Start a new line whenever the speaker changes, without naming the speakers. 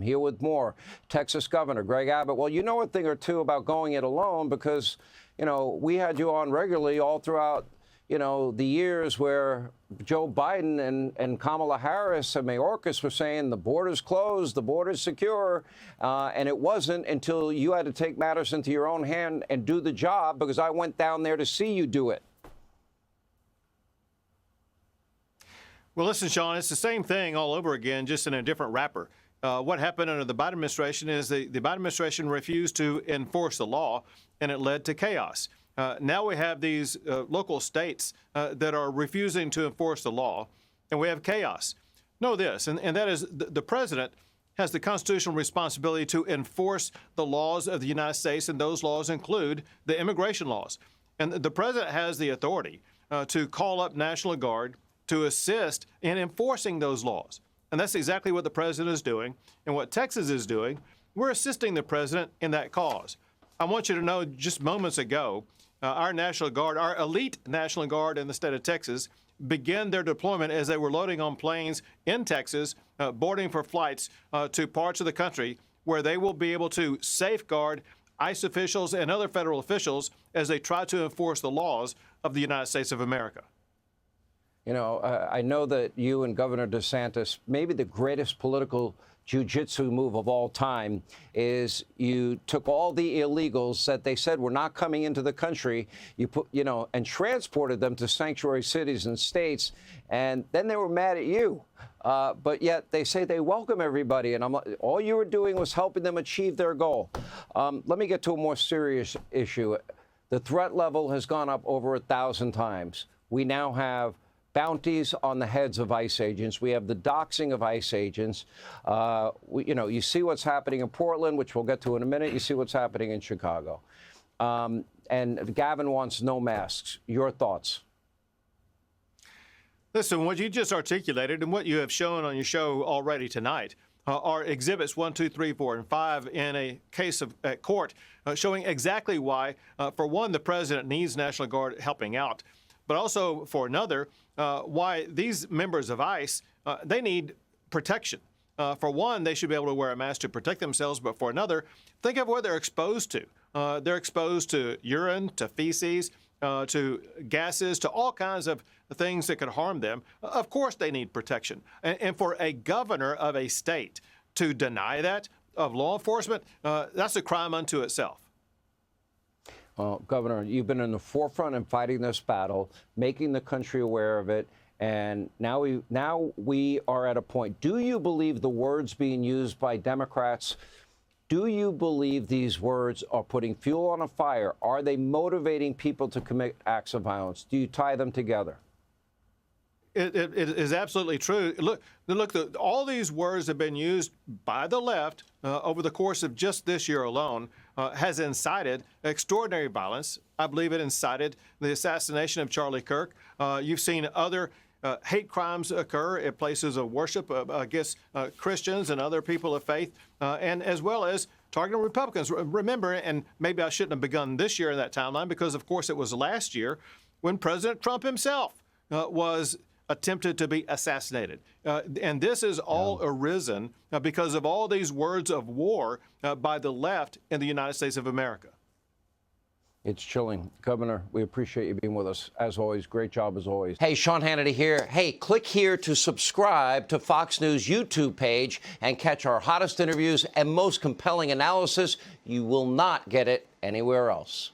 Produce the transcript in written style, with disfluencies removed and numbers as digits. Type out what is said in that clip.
Here with more, Texas Governor Greg Abbott. Well, you know a thing or two about going it alone because, you know, we had you on regularly all throughout, you know, the years where Joe Biden and Kamala Harris and Mayorkas were saying the border's closed, the border's secure, and it wasn't until you had to take matters into your own hand and do the job, because I went down there to see you do it.
Well, listen, Sean, it's the same thing all over again, just in a different wrapper. What happened under the Biden administration is the Biden administration refused to enforce the law, and it led to chaos. Now we have these local states that are refusing to enforce the law, and we have chaos. Know this, and that is the president has the constitutional responsibility to enforce the laws of the United States, and those laws include the immigration laws. And the president has the authority to call up National Guard to assist in enforcing those laws. And that's exactly what the president is doing, and what Texas is doing. We're assisting the president in that cause. I want you to know, just moments ago, our National Guard, our elite National Guard in the state of Texas, began their deployment as they were loading on planes in Texas, boarding for flights to parts of the country where they will be able to safeguard ICE officials and other federal officials as they try to enforce the laws of the United States of America.
You know, I know that you and Governor DeSantis, maybe the greatest political jiu-jitsu move of all time, is you took all the illegals that they said were not coming into the country, you put, you know, and transported them to sanctuary cities and states, and then they were mad at you. But yet they say they welcome everybody, and all you were doing was helping them achieve their goal. Let me get to a more serious issue. The threat level has gone up over 1,000 times. We now have bounties on the heads of ICE agents. We have the doxing of ICE agents. You know, you see what's happening in Portland, which we'll get to in a minute. You see what's happening in Chicago. And Gavin wants no masks. Your thoughts?
Listen, what you just articulated and what you have shown on your show already tonight are exhibits 1, 2, 3, 4, and 5 in a case at court showing exactly why, for one, the president needs National Guard helping out, but also for another, why these members of ICE, they need protection. For one, they should be able to wear a mask to protect themselves, but for another, think of what they're exposed to. They're exposed to urine, to feces, to gases, to all kinds of things that could harm them. Of course they need protection. And for a governor of a state to deny that of law enforcement, that's a crime unto itself.
Well, Governor, you've been in the forefront in fighting this battle, making the country aware of it, and now we are at a point. Do you believe the words being used by Democrats, do you believe these words are putting fuel on a fire? Are they motivating people to commit acts of violence? Do you tie them together?
It is absolutely true. Look, all these words have been used by the left over the course of just this year alone, has incited extraordinary violence. I believe it incited the assassination of Charlie Kirk. You've seen other hate crimes occur at places of worship against Christians and other people of faith, and as well as targeting Republicans. Remember, and maybe I shouldn't have begun this year in that timeline, because of course it was last year when President Trump himself was attempted to be assassinated. And this is all arisen because of all these words of war by the left in the United States of America.
It's chilling. Governor, we appreciate you being with us. As always, great job as always. Hey, Sean Hannity here. Hey, click here to subscribe to Fox News YouTube page and catch our hottest interviews and most compelling analysis. You will not get it anywhere else.